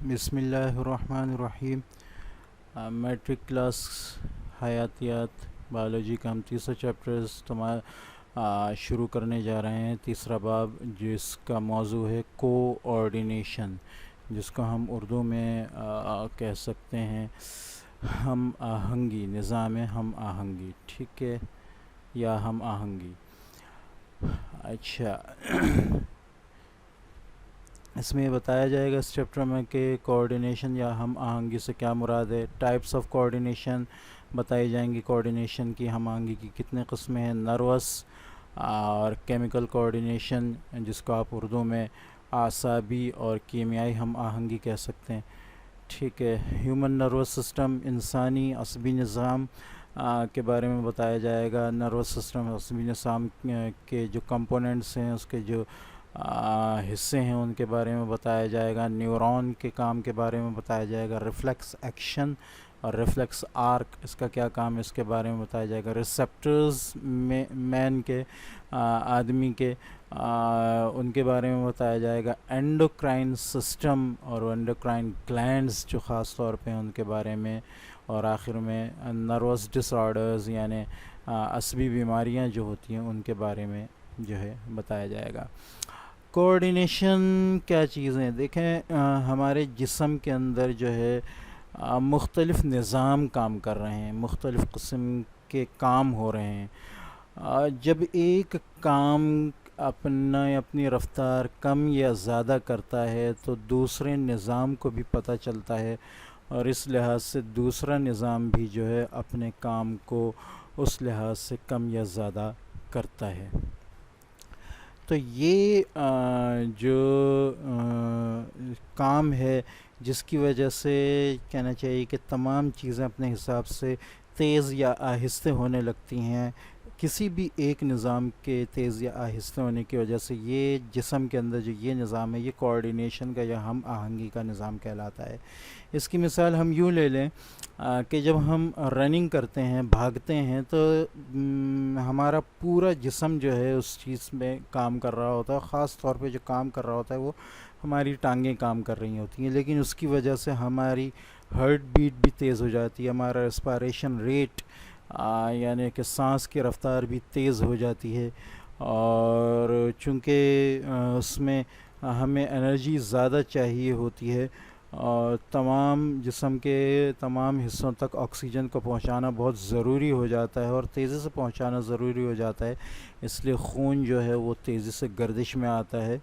بسم اللہ الرحمن الرحیم۔ میٹرک کلاس حیاتیات بایولوجی کا ہم تیسرا چیپٹرز شروع کرنے جا رہے ہیں۔ تیسرا باب جس کا موضوع ہے کوآرڈینیشن، جس کو ہم اردو میں کہہ سکتے ہیں ہم آہنگی، نظام ہم آہنگی، ٹھیک ہے، یا ہم آہنگی۔ اچھا، اس میں یہ بتایا جائے گا اس چیپٹر میں کہ کوآرڈینیشن یا ہم آہنگی سے کیا مراد ہے۔ ٹائپس آف کوآرڈینیشن بتائی جائیں گی، کوآرڈینیشن کی ہم آہنگی کی کتنے قسمیں ہیں، نروس اور کیمیکل کوآرڈینیشن جس کو آپ اردو میں اعصابی اور کیمیائی ہم آہنگی کہہ سکتے ہیں، ٹھیک ہے۔ ہیومن نروس سسٹم، انسانی عصبی نظام کے بارے میں بتایا جائے گا۔ نروس سسٹم، عصبی نظام کے جو کمپوننٹس ہیں، اس کے جو حصے ہیں، ان کے بارے میں بتایا جائے گا۔ نیورون کے کام کے بارے میں بتایا جائے گا۔ ریفلیکس ایکشن اور ریفلیکس آرک، اس کا کیا کام ہے، اس کے بارے میں بتایا جائے گا۔ ریسیپٹرز مین کے، آدمی کے، ان کے بارے میں بتایا جائے گا۔ اینڈوکرائن سسٹم اور اینڈوکرائن گلینڈز جو خاص طور پہ ہیں ان کے بارے میں، اور آخر میں نروس ڈس آرڈرز یعنی عصبی بیماریاں جو ہوتی ہیں ان کے بارے میں جو ہے بتایا جائے گا۔ کوآرڈینیشن کیا چیز ہے؟ دیکھیں، ہمارے جسم کے اندر جو ہے مختلف نظام کام کر رہے ہیں، مختلف قسم کے کام ہو رہے ہیں۔ جب ایک کام اپنی رفتار کم یا زیادہ کرتا ہے تو دوسرے نظام کو بھی پتہ چلتا ہے، اور اس لحاظ سے دوسرا نظام بھی جو ہے اپنے کام کو اس لحاظ سے کم یا زیادہ کرتا ہے۔ تو یہ جو کام ہے جس کی وجہ سے کہنا چاہیے کہ تمام چیزیں اپنے حساب سے تیز یا آہستہ ہونے لگتی ہیں، کسی بھی ایک نظام کے تیز یا آہستہ ہونے کی وجہ سے یہ جسم کے اندر جو یہ نظام ہے، یہ کوآرڈینیشن کا یا ہم آہنگی کا نظام کہلاتا ہے۔ اس کی مثال ہم یوں لے لیں کہ جب ہم رننگ کرتے ہیں، بھاگتے ہیں، تو ہمارا پورا جسم جو ہے اس چیز میں کام کر رہا ہوتا ہے۔ خاص طور پہ جو کام کر رہا ہوتا ہے وہ ہماری ٹانگیں کام کر رہی ہوتی ہیں، لیکن اس کی وجہ سے ہماری ہارٹ بیٹ بھی تیز ہو جاتی ہے، ہمارا ریسپائریشن ریٹ یعنی کہ سانس کی رفتار بھی تیز ہو جاتی ہے، اور چونکہ اس میں ہمیں انرجی زیادہ چاہیے ہوتی ہے، اور تمام جسم کے تمام حصوں تک آکسیجن کو پہنچانا بہت ضروری ہو جاتا ہے، اور تیزی سے پہنچانا ضروری ہو جاتا ہے، اس لیے خون جو ہے وہ تیزی سے گردش میں آتا ہے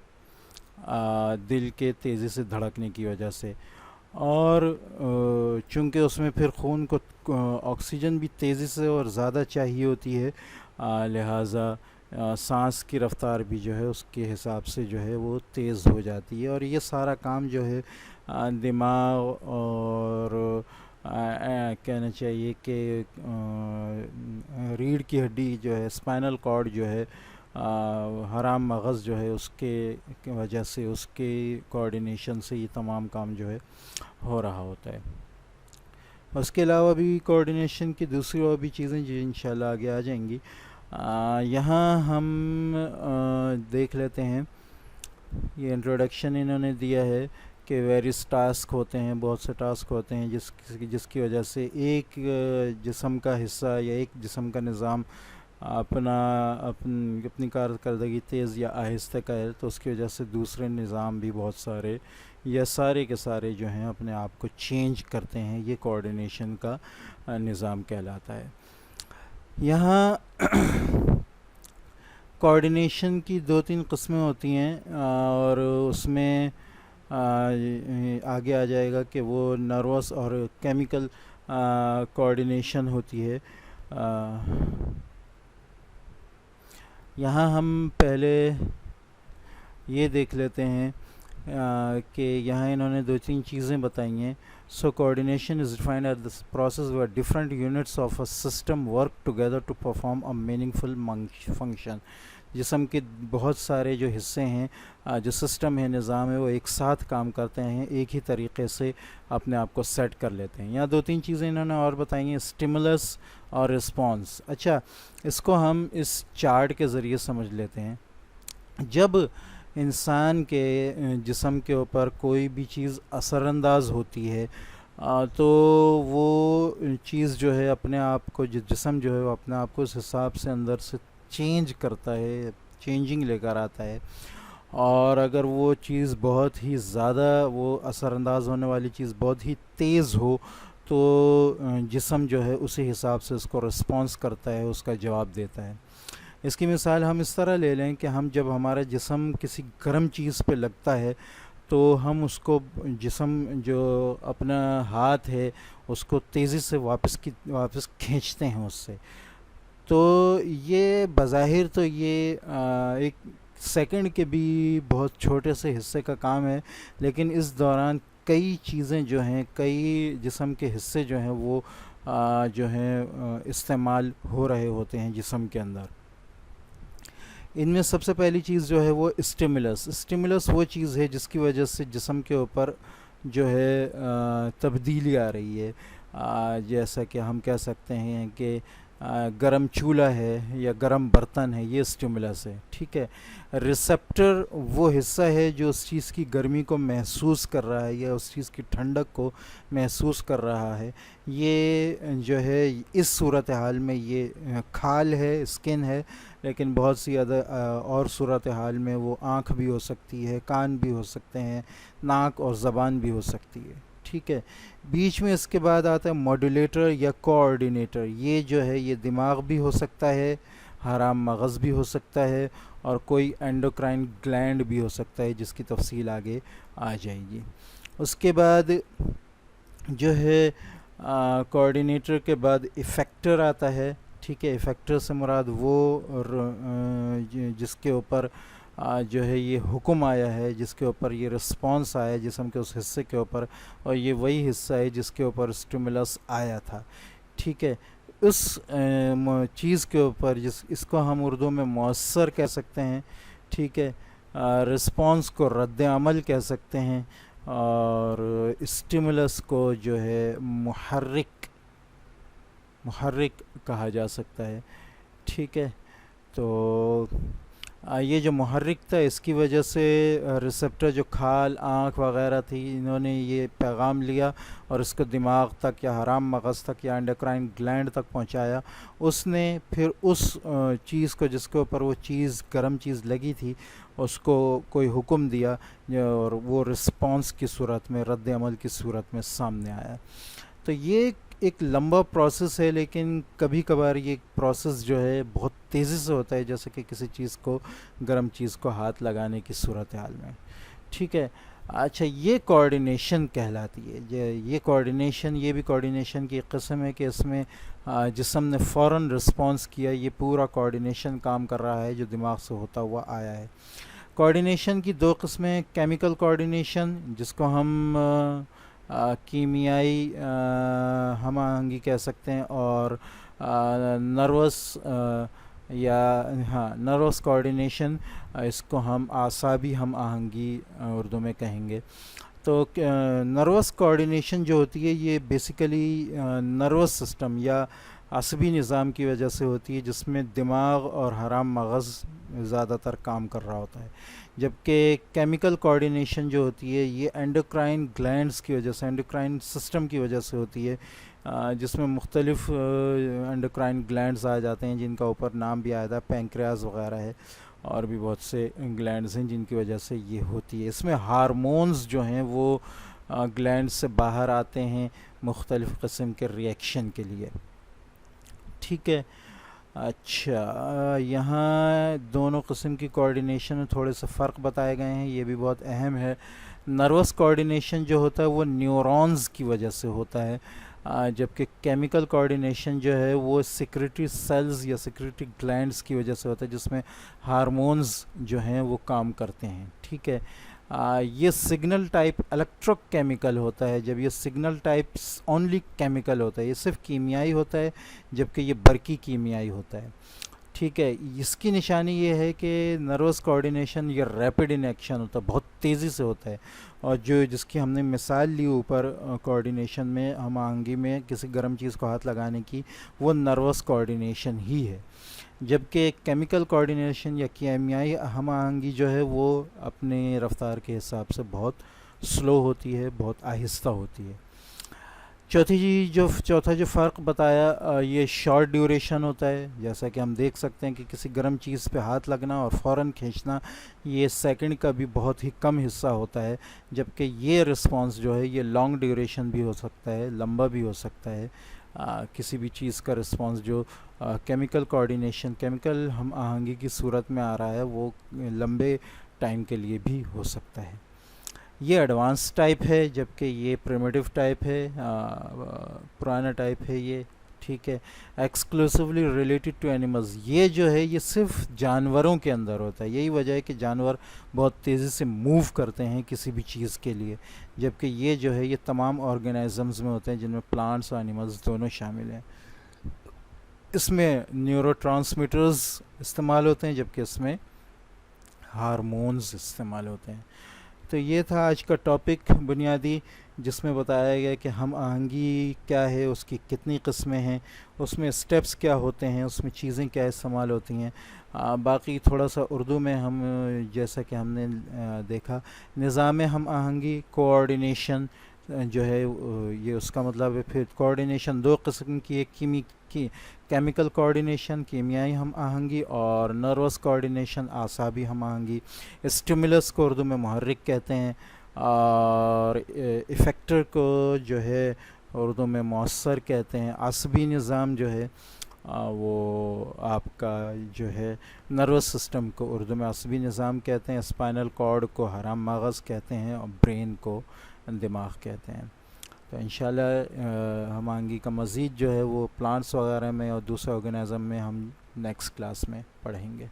دل کے تیزی سے دھڑکنے کی وجہ سے، اور چونکہ اس میں پھر خون کو آکسیجن بھی تیزی سے اور زیادہ چاہیے ہوتی ہے، لہٰذا سانس کی رفتار بھی جو ہے اس کے حساب سے جو ہے وہ تیز ہو جاتی ہے، اور یہ سارا کام جو ہے دماغ اور کہنا چاہیے کہ ریڑھ کی ہڈی جو ہے، اسپائنل کارڈ جو ہے، حرام مغز جو ہے، اس کے وجہ سے، اس کے کوآرڈینیشن سے یہ تمام کام جو ہے ہو رہا ہوتا ہے۔ اس کے علاوہ بھی کوآرڈینیشن کی دوسری اور بھی چیزیں جو انشاءاللہ آگے آ جائیں گی۔ یہاں ہم دیکھ لیتے ہیں، یہ انٹروڈکشن انہوں نے دیا ہے کہ ویریس ٹاسک ہوتے ہیں، بہت سے ٹاسک ہوتے ہیں جس کی وجہ سے ایک جسم کا حصہ یا ایک جسم کا نظام اپنی کارکردگی تیز یا آہستہ کرے، تو اس کی وجہ سے دوسرے نظام بھی بہت سارے یا سارے کے سارے جو ہیں اپنے آپ کو چینج کرتے ہیں۔ یہ کوآرڈینیشن کا نظام کہلاتا ہے۔ یہاں کوآرڈینیشن کی 2-3 قسمیں ہوتی ہیں، اور اس میں آگے آ جائے گا کہ وہ نروس اور کیمیکل کوآرڈینیشن ہوتی ہے۔ یہاں ہم پہلے یہ دیکھ لیتے ہیں کہ یہاں انہوں نے 2-3 چیزیں بتائی ہیں۔ So coordination is defined as the process where different units of a system work together to perform a meaningful function. جسم کے بہت سارے جو حصے ہیں، جو سسٹم ہے، نظام ہے، وہ ایک ساتھ کام کرتے ہیں، ایک ہی طریقے سے اپنے آپ کو سیٹ کر لیتے ہیں۔ یہاں 2-3 چیزیں انہوں نے اور بتائی ہیں، اسٹیمولس اور رسپانس۔ اچھا، اس کو ہم اس چارٹ کے ذریعے سمجھ لیتے ہیں۔ جب انسان کے جسم کے اوپر کوئی بھی چیز اثر انداز ہوتی ہے تو وہ چیز جو ہے اپنے آپ کو جسم جو ہے وہ اپنے آپ کو اس حساب سے اندر سے چینج کرتا ہے، چینجنگ لے کر آتا ہے. اور اگر وہ چیز بہت ہی زیادہ، وہ اثر انداز ہونے والی چیز بہت ہی تیز ہو تو جسم جو ہے اسی حساب سے اس کو رسپانس کرتا ہے، اس کا جواب دیتا ہے. اس کی مثال ہم اس طرح لے لیں کہ ہم ہمارا جسم کسی گرم چیز پہ لگتا ہے تو ہم اس کو جسم جو اپنا ہاتھ ہے اس کو تیزی سے واپس کھینچتے ہیں اس سے. تو یہ بظاہر تو یہ ایک سیکنڈ کے بھی بہت چھوٹے سے حصے کا کام ہے، لیکن اس دوران کئی چیزیں جو ہیں، کئی جسم کے حصے جو ہیں وہ جو ہیں استعمال ہو رہے ہوتے ہیں جسم کے اندر. ان میں سب سے پہلی چیز جو ہے وہ اسٹیمولس وہ چیز ہے جس کی وجہ سے جسم کے اوپر جو ہے تبدیلی آ رہی ہے. جیسا کہ ہم کہہ سکتے ہیں کہ گرم چولہا ہے یا گرم برتن ہے، یہ اسٹیمولس ہے. ٹھیک ہے. ریسپٹر وہ حصہ ہے جو اس چیز کی گرمی کو محسوس کر رہا ہے یا اس چیز کی ٹھنڈک کو محسوس کر رہا ہے. یہ جو ہے اس صورتحال میں یہ کھال ہے، اسکن ہے، لیکن بہت سی اور صورتحال میں وہ آنکھ بھی ہو سکتی ہے، کان بھی ہو سکتے ہیں، ناک اور زبان بھی ہو سکتی ہے. ٹھیک ہے. بیچ میں اس کے بعد آتا ہے ماڈولیٹر یا کوآرڈینیٹر. یہ جو ہے یہ دماغ بھی ہو سکتا ہے، حرام مغز بھی ہو سکتا ہے، اور کوئی اینڈوکرائن گلینڈ بھی ہو سکتا ہے جس کی تفصیل آگے آ جائے گی. اس کے بعد جو ہے کوآرڈینیٹر کے بعد ایفیکٹر آتا ہے. ٹھیک ہے. ایفیکٹر سے مراد وہ جس کے اوپر جو ہے یہ حکم آیا ہے، جس کے اوپر یہ رسپانس آیا ہے جسم کے اس حصے کے اوپر، اور یہ وہی حصہ ہے جس کے اوپر اسٹیمولس آیا تھا. ٹھیک ہے. اس چیز کے اوپر اس کو ہم اردو میں مؤثر کہہ سکتے ہیں. ٹھیک ہے. رسپانس کو رد عمل کہہ سکتے ہیں، اور اسٹیمولس کو جو ہے محرک کہا جا سکتا ہے. ٹھیک ہے. تو یہ جو محرک تھا اس کی وجہ سے ریسپٹر جو کھال، آنکھ وغیرہ تھی، انہوں نے یہ پیغام لیا اور اس کو دماغ تک یا حرام مغز تک یا انڈوکرائن گلینڈ تک پہنچایا. اس نے پھر اس چیز کو جس کے اوپر وہ چیز گرم چیز لگی تھی اس کو کوئی حکم دیا، اور وہ رسپانس کی صورت میں، رد عمل کی صورت میں سامنے آیا. تو یہ ایک لمبا پروسیس ہے، لیکن کبھی کبھار یہ پروسیس جو ہے بہت تیزی سے ہوتا ہے، جیسے کہ کسی چیز کو، گرم چیز کو ہاتھ لگانے کی صورتحال میں. ٹھیک ہے. اچھا، یہ کوآرڈینیشن کہلاتی ہے. یہ کوآرڈینیشن، یہ بھی کوآرڈینیشن کی ایک قسم ہے کہ اس میں جسم نے فوراً رسپانس کیا. یہ پورا کوآرڈینیشن کام کر رہا ہے جو دماغ سے ہوتا ہوا آیا ہے. کوآرڈینیشن کی دو قسمیں، کیمیکل کوآرڈینیشن جس کو ہم کیمیائی ہم آہنگی کہہ سکتے ہیں، اور نروس کوآرڈینیشن، اس کو ہم اعصابی ہم آہنگی اردو میں کہیں گے. تو نروس کوآرڈینیشن جو ہوتی ہے یہ بیسیکلی نروس سسٹم یا عصبی نظام کی وجہ سے ہوتی ہے، جس میں دماغ اور حرام مغز زیادہ تر کام کر رہا ہوتا ہے. جبکہ کیمیکل کوآرڈینیشن جو ہوتی ہے یہ اینڈوکرائن گلینڈز کی وجہ سے، اینڈوکرائن سسٹم کی وجہ سے ہوتی ہے، جس میں مختلف اینڈوکرائن گلینڈز آ جاتے ہیں جن کا اوپر نام بھی آیا تھا، پینکریاز وغیرہ ہے، اور بھی بہت سے گلینڈز ہیں جن کی وجہ سے یہ ہوتی ہے. اس میں ہارمونز جو ہیں وہ گلینڈ سے باہر آتے ہیں مختلف قسم کے ریئیکشن کے لیے. ٹھیک ہے. اچھا، یہاں دونوں قسم کی کوآرڈینیشن میں تھوڑے سے فرق بتائے گئے ہیں، یہ بھی بہت اہم ہے. نروس کوآرڈینیشن جو ہوتا ہے وہ نیورونز کی وجہ سے ہوتا ہے، جبکہ کیمیکل کوآرڈینیشن جو ہے وہ سیکریٹری سیلز یا سیکریٹری گلینڈز کی وجہ سے ہوتا ہے، جس میں ہارمونز جو ہیں وہ کام کرتے ہیں. ٹھیک ہے. یہ سگنل ٹائپ الیکٹرو کیمیکل ہوتا ہے. جب یہ سگنل ٹائپ اونلی کیمیکل ہوتا ہے، یہ صرف کیمیائی ہوتا ہے، جبکہ یہ برقی کیمیائی ہوتا ہے. ٹھیک ہے. اس کی نشانی یہ ہے کہ نروس کوآرڈینیشن یہ ریپڈ ان ایکشن ہوتا ہے، بہت تیزی سے ہوتا ہے، اور جس کی ہم نے مثال لی اوپر کوآرڈینیشن میں، ہم آہنگی میں کسی گرم چیز کو ہاتھ لگانے کی، وہ نروس کوآرڈینیشن ہی ہے. جبکہ کیمیکل کوآرڈینیشن یا کیمیائی ہم آہنگی جو ہے وہ اپنے رفتار کے حساب سے بہت سلو ہوتی ہے، بہت آہستہ ہوتی ہے۔ چوتھا جو فرق بتایا یہ شارٹ ڈیوریشن ہوتا ہے، جیسا کہ ہم دیکھ سکتے ہیں کہ کسی گرم چیز پہ ہاتھ لگنا اور فوراً کھینچنا یہ سیکنڈ کا بھی بہت ہی کم حصہ ہوتا ہے، جبکہ یہ رسپانس جو ہے یہ لانگ ڈیوریشن بھی ہو سکتا ہے، لمبا بھی ہو سکتا ہے۔ کسی بھی چیز کا رسپانس جو کیمیکل کوآرڈینیشن، کیمیکل ہم آہنگی کی صورت میں آ رہا ہے، وہ لمبے ٹائم کے لیے بھی ہو سکتا ہے۔ یہ ایڈوانس ٹائپ ہے، جبکہ یہ پریمیٹیو ٹائپ ہے، پرانا ٹائپ ہے یہ، ٹھیک ہے۔ ایکسکلوسیولی ریلیٹڈ ٹو اینیملز، یہ جو ہے یہ صرف جانوروں کے اندر ہوتا ہے، یہی وجہ ہے کہ جانور بہت تیزی سے موو کرتے ہیں کسی بھی چیز کے لیے، جبکہ یہ جو ہے یہ تمام آرگینزمز میں ہوتے ہیں، جن میں پلانٹس اور اینیملز دونوں شامل ہیں۔ اس میں نیورو ٹرانسمیٹرز استعمال ہوتے ہیں، جبکہ اس میں ہارمونز استعمال ہوتے ہیں۔ تو یہ تھا آج کا ٹاپک بنیادی، جس میں بتایا گیا کہ ہم آہنگی کیا ہے، اس کی کتنی قسمیں ہیں، اس میں سٹیپس کیا ہوتے ہیں، اس میں چیزیں کیا استعمال ہوتی ہیں۔ باقی تھوڑا سا اردو میں ہم جیسا کہ ہم نے دیکھا، نظام ہم آہنگی کوآرڈینیشن جو ہے یہ اس کا مطلب ہے۔ پھر کوآرڈینیشن دو قسم کی، ایک کیمیکل کوآرڈینیشن کیمیائی ہم آہنگی، اور نروس کوآرڈینیشن اعصابی ہم آہنگی۔ اسٹیمولس کو اردو میں محرک کہتے ہیں، اور افیکٹر کو جو ہے اردو میں مؤثر کہتے ہیں۔ عصبی نظام جو ہے وہ آپ کا جو ہے نروس سسٹم کو اردو میں عصبی نظام کہتے ہیں۔ اسپائنل کارڈ کو حرام مغز کہتے ہیں، اور برین کو دماغ کہتے ہیں۔ تو انشاءاللہ ہم آہنگی کا مزید جو ہے وہ پلانٹس وغیرہ میں اور دوسرے آرگنزم میں ہم نیکسٹ کلاس میں پڑھیں گے۔